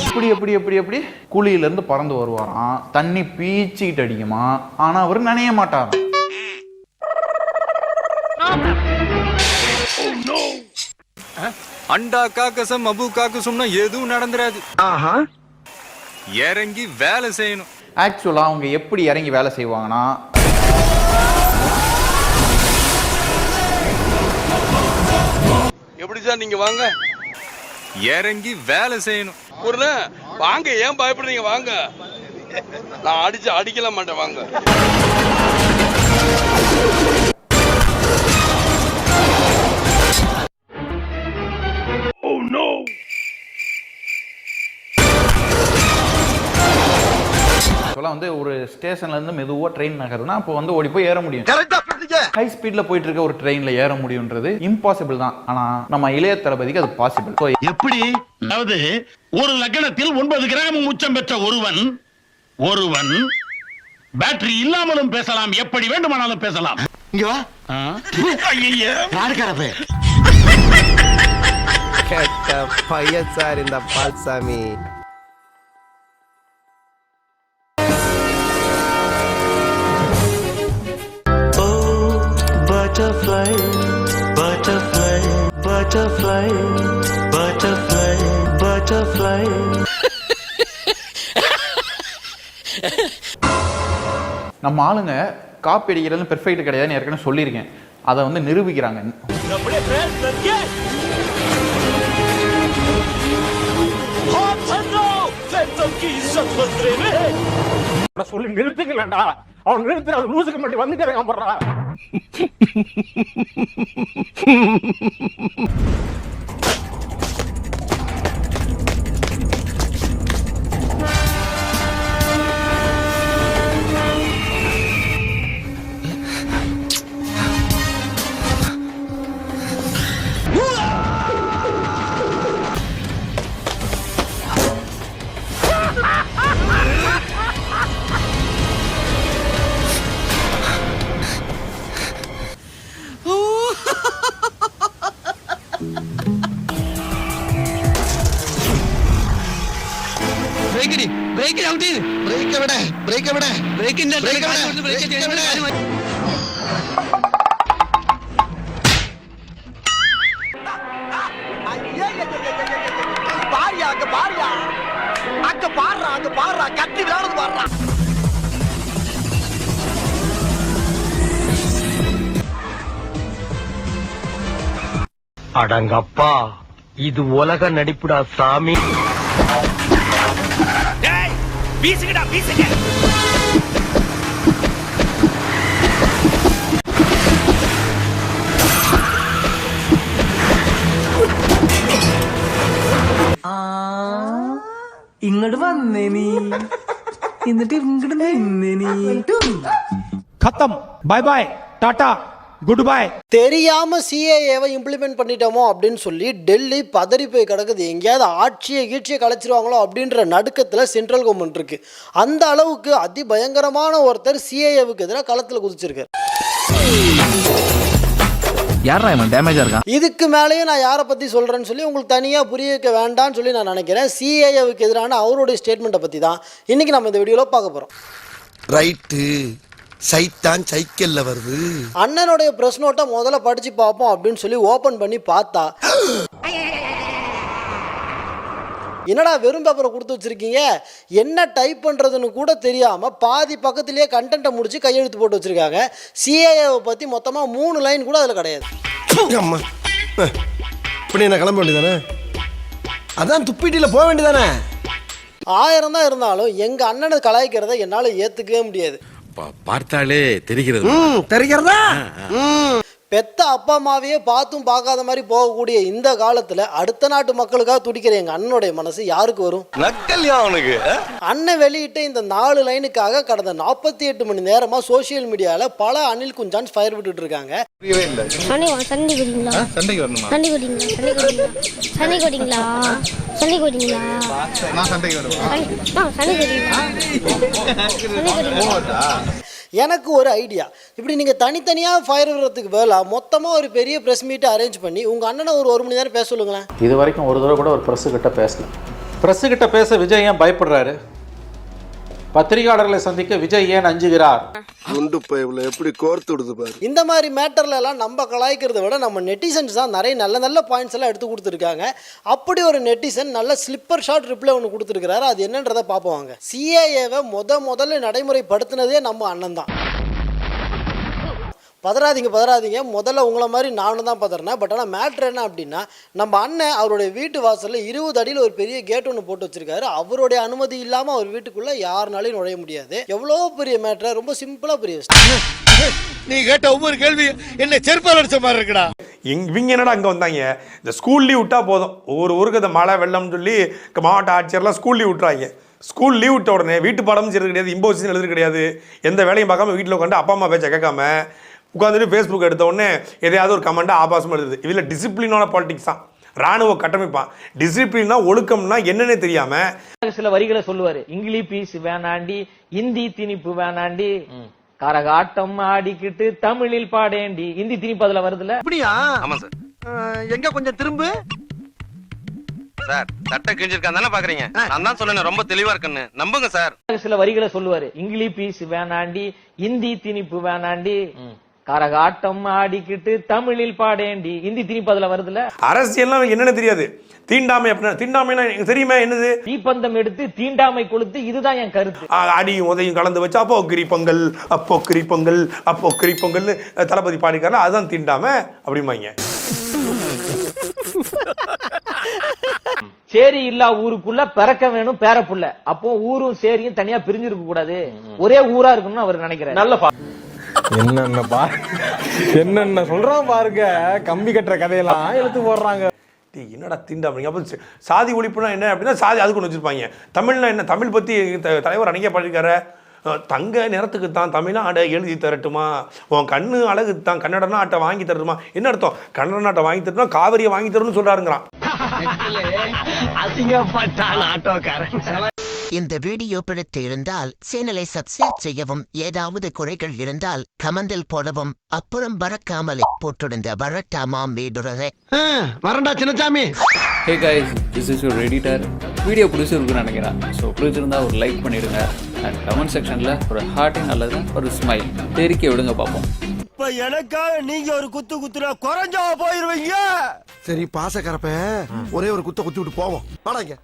எப்படி எப்படி எப்படி எப்படி குழியில இருந்து பறந்து வருவாராம், தண்ணி பீச்சிக்கிட்டு அடிக்குமா, ஆனா அவர் நனைய மாட்டாராம். அண்டா காக்கசம் அபு காக்கசம்னா எதுவும் நடந்துராது. இறங்கி வேலை செய்யணும். ஆக்சுவலா அவங்க எப்படி இறங்கி வேலை செய்வாங்கன்னா, எப்படி சார் நீங்க வாங்க, இறங்கி வேலை செய்யணும். ஒரு வாங்க, ஏன் பயப்படுறீங்க, வாங்க, நான் அடிக்கல மாட்டேன், வாங்க. வந்து ஒரு ஸ்டேஷன்ல இருந்து மெதுவா ட்ரெயின் நகருதுன்னா அப்போ வந்து ஓடி போய் ஏற முடியும். ஹை ஸ்பீட்ல போயிட்டு இருக்க ஒரு ட்ரெயின்ல ஏற முடியும்ன்றது இம்பாசிபிள் தான். ஆனா நம்ம இளைய தளபதிக்கு அது பாசிபிள். எப்படி? அதாவது ஒரு லக்னத்தில் 9 கிராம் உச்சம் பெற்ற ஒருவன் பேட்டரி இல்லாமலும் பேசலாம், எப்படி வேண்டுமானாலும் பேசலாம். இங்க வா. கேட்ட பையன் சார் இந்த Palsamy. Butterfly, butterfly, butterfly, butterfly, butterfly. நம்ம ஆளுங்க காப்பி அடிக்கிறது பெர்ஃபெக்ட் கிடையாதுன்னு ஏற்கனவே சொல்லியிருக்கேன். அதை வந்து நிரூபிக்கிறாங்க. சொல்லி நிறுத்துக்கலடா, அவன் நிறுத்துற லூசுக்கு மட்டும் வந்துட்டே போடுறா. அடங்கப்பா, இது உலக நடிப்புடா சாமி. வீசுங்கடா, வீசுங்க. ഇങ്ങോട്ട് വന്നേ നീ, എന്നിട്ട് ഇങ്ങോട്ട് നിന്നേ നീ. खत्म, bye bye, tata, good bye. தெரியாம சிஏஏவை இம்ப்ளிமெண்ட் பண்ணிட்டோமோ அப்படின்னு சொல்லி டெல்லி பதறி போய் கிடக்குது. எங்கேயாவது ஆட்சியை கலைச்சிருவாங்களோ அப்படின்ற நடுக்கத்தில் சென்ட்ரல் கவர்மெண்ட் இருக்கு. அந்த அளவுக்கு அதிபயங்கரமான ஒருத்தர் சிஏஏவுக்கு எதிராக களத்தில் குதிச்சிருக்காரு. இதுக்கு மேலேயும் நான் யாரை பற்றி சொல்கிறேன்னு சொல்லி உங்களுக்கு தனியாக புரிய வைக்க வேண்டாம்னு சொல்லி நான் நினைக்கிறேன். சிஏஏவுக்கு எதிரான அவருடைய ஸ்டேட்மெண்ட்டை பற்றி தான் இன்றைக்கி நம்ம இந்த வீடியோவில் பார்க்க போகிறோம். ரைட்டு, சைத்தான் சைக்கிள்ல வருது. அண்ணனுடைய பிரஸ் நோட்டை முதல்ல படிச்சு பார்ப்போம் அப்படின்னு சொல்லி ஓபன் பண்ணி பார்த்தா, என்னடா வெறும் பேப்பரை கொடுத்து வச்சிருக்கீங்க, என்ன டைப் பண்றதுன்னு கூட தெரியாம பாதி பக்கத்திலேயே கண்டென்ட்டை முடிச்சு கையெழுத்து போட்டு வச்சிருக்காங்க. சிஏஏவை பத்தி மொத்தமா 3 லைன் கூட அதுல கிடையாது. இப்படி என்ன கிளம்ப வேண்டியதானே, அதான் துப்பிட்டில போக வேண்டியதானே. 1000 தான் இருந்தாலும் எங்க அண்ணனை கலாய்க்கிறத என்னால ஏத்துக்கவே முடியாது. பார்த்தாலே தெரிகிறது. பெத்த அப்பா அம்மாவையே பார்த்தும் பார்க்காத மாதிரி போகக்கூடிய இந்த காலத்துல அடுத்த நாட்டு மக்களுக்காக துடிக்கிற எங்க அண்ணனுடைய மனசு யாருக்கு வரும்? அண்ணன் வெளியிட்ட இந்த 4 லைனுக்காக கடந்த 48 மணி நேரமா சோசியல் மீடியால பல அனில் குஞ்சான்ஸ் ஃபயர் விட்டுட்டு இருக்காங்க. எனக்கு ஒரு ஐடியா, இப்படி நீங்கள் தனித்தனியாக ஃபயர் விடுறதுக்கு வேலை மொத்தமாக ஒரு பெரிய ப்ரெஸ் மீட்டை அரேஞ்ச் பண்ணி உங்கள் அண்ணனை ஒரு மணி நேரம் பேச சொல்லுங்களேன். இது வரைக்கும் ஒரு தடவை கூட ஒரு ப்ரெஸ்ஸுக்கிட்ட பேசல. ப்ரெஸ்ஸுக்கிட்ட பேச விஜய் ஏன் பயப்படுறாரு? பத்திரிகையாளர்களை சந்திக்க விஜய் ஏன் அஞ்சுகிறார்? எப்படி கோர்த்து விடுது பாரு. இந்த மாதிரி மேட்டர்ல எல்லாம் நம்ம கலாய்க்கிறத விட நம்ம நெட்டிசன்ஸ் தான் நிறைய நல்ல நல்ல பாயிண்ட்ஸ் எல்லாம் எடுத்து கொடுத்துருக்காங்க. அப்படி ஒரு நெட்டிசன் நல்ல ஸ்லிப்பர் ஷாட் ரிப்ளை ஒன்று கொடுத்துருக்கிறாரு. அது என்னன்றதை பார்ப்போம். சிஏஏவை முதல்ல நடைமுறைப்படுத்தினதே நம்ம அண்ணன் தான். பதறாதீங்க, முதல்ல உங்களை மாதிரி நானும் தான் பதறேன். பட் ஆனால் மேட்ரு என்ன அப்படின்னா, நம்ம அண்ணன் அவருடைய வீட்டு வாசலில் 20 அடியில் ஒரு பெரிய கேட் ஒன்று போட்டு வச்சிருக்காரு. அவருடைய அனுமதி இல்லாமல் அவர் வீட்டுக்குள்ளே யாருனாலையும் நுழைய முடியாது. எவ்வளோ பெரிய மேட்ரு, ரொம்ப சிம்பிளாக பெரிய விஷயம். நீ கேட்ட ஒவ்வொரு கேள்வி என்ன செருப்பால் அடிச்ச மாதிரி இருக்குடா. இவங்க என்னடா அங்கே வந்தாங்க, இந்த ஸ்கூல் லீவ் விட்டா போதும், ஒவ்வொரு ஊருக்கு இந்த மழை வெள்ளம்னு சொல்லி மாவட்ட ஆட்சியர்லாம் ஸ்கூல் லீவ் விட்டுறாங்க. ஸ்கூல் லீவ் விட்ட உடனே வீட்டு பாடமும் செய்யறது கிடையாது, இம்போசிஷன் எழுதுறது கிடையாது, எந்த வேலையும் பார்க்காம வீட்டில் உட்காந்து அப்பா அம்மா பேச்ச கேட்காம உட்காந்துட்டு ஃபேஸ்புக் எடுத்த உடனே எதையாவது ஒரு கமெண்ட்டாக ஆபாசமாக எழுதுது. இதில் டிசிப்ளினோட பாலிடிக்ஸ் தான், ராணுவ கட்டமைப்பான். டிசிப்ளினா ஒழுக்கம்னா என்னன்னே தெரியாமல் சில வரிகளை சொல்லுவாரு. இங்கிலீஷ் பீஸ் வேணாண்டி, இந்தி திணிப்பு வேணாண்டி, கரகாட்டம் ஆடிக்கிட்டு தமிழில் பாடேண்டி. இந்தி திணிப்பு அதுல வருதுல. அப்படியா? ஆமா சார். எங்க கொஞ்சம் திரும்ப சார், சட்டை கிழிஞ்சிருக்கான் தானே பாக்குறீங்க? நான் தான் சொன்னேன் ரொம்ப தெளிவா இருக்குன்னு, நம்புங்க சார். சில வரிகளை சொல்லுவாரு. இங்கிலீஷ் பீஸ் வேணாண்டி, இந்தி திணிப்பு வேணாண்டி, கரகாட்டம் ஆடிக்கிட்டு தமிழில் பாடேண்டி. இந்தி திணிப்பு அதுல வருதுல. அரசியல்லாம் என்னன்னு தெரியாது. தீண்டாமை அப்படின்னா, தீண்டாமைனா தெரியுமா என்னது? தீப்பந்தம் எடுத்து தீண்டாமை கொளுத்து, இதுதான் என் கருத்து. அடியும் உதையும் கலந்து வச்சு அப்போ கிரி பொங்கல், அப்போ கிரி பொங்கல், அப்போ கிரி பொங்கல்னு தளபதி பாடிக்காரல, அதுதான் தீண்டாமை அப்படிமாங்க. சேரி இல்லா ஊருக்குள்ள பிறக்க வேணும் பேரப்புள்ள. அப்போ ஊரும் சேரியும் தனியா பிரிஞ்சிருக்க கூடாது, ஒரே ஊரா இருக்கணும்னு அவர் நினைக்கிறார். நல்ல என்னென்ன சொல்றான் பாருங்க. கம்பி கட்டுற கதையெல்லாம் எடுத்து போடுறாங்க. என்னடா தீண்டாமை? அப்போ சாதி ஒழிப்புனா என்ன அப்படின்னா, சாதி அதுக்கு ஒன்று வச்சிருப்பாங்க. தமிழ்னா என்ன? தமிழ் பற்றி தலைவர் அன்னைக்கே பாடிருக்காரு. தங்க நிறத்துக்கு தான் தமிழ்நாடு எழுதி தரட்டுமா, உன் கண்ணு அழகு தான் கன்னட நாட்டை வாங்கி தரட்டுமா. என்ன அர்த்தம்? கன்னட நாட்டை வாங்கி தரட்டுமா, காவிரியை வாங்கி தரணும்னு சொல்றாருங்கிறான். இந்த வீடியோ பிடித்து இருந்தால் சேனலை சப்ஸ்கிரைப் செய்யவும், ஏதாவது குறைகள் இருந்தால் கமெண்டில் போடவும், அப்புறம் பறக்காமலே போட்டிருந்த வரட்டாமாம் வீடுறதை வரண்டா Chinnasamy. Hey guys, this is your editor. Video பிடிச்சிருக்குன்னு நினைக்கிறேன். ஸோ பிடிச்சிருந்தா ஒரு லைக் பண்ணிடுங்க. அண்ட் கமெண்ட் செக்ஷனில் ஒரு ஹார்ட்டிங் அல்லது ஒரு ஸ்மைல் தெரிக்க விடுங்க பார்ப்போம். இப்ப எனக்காக நீங்க ஒரு குத்து குத்துனா குறைஞ்சா போயிருவீங்க. சரி பாசக்கரப்ப ஒரே ஒரு குத்த குத்தி விட்டு போவோம். வாடாங்க.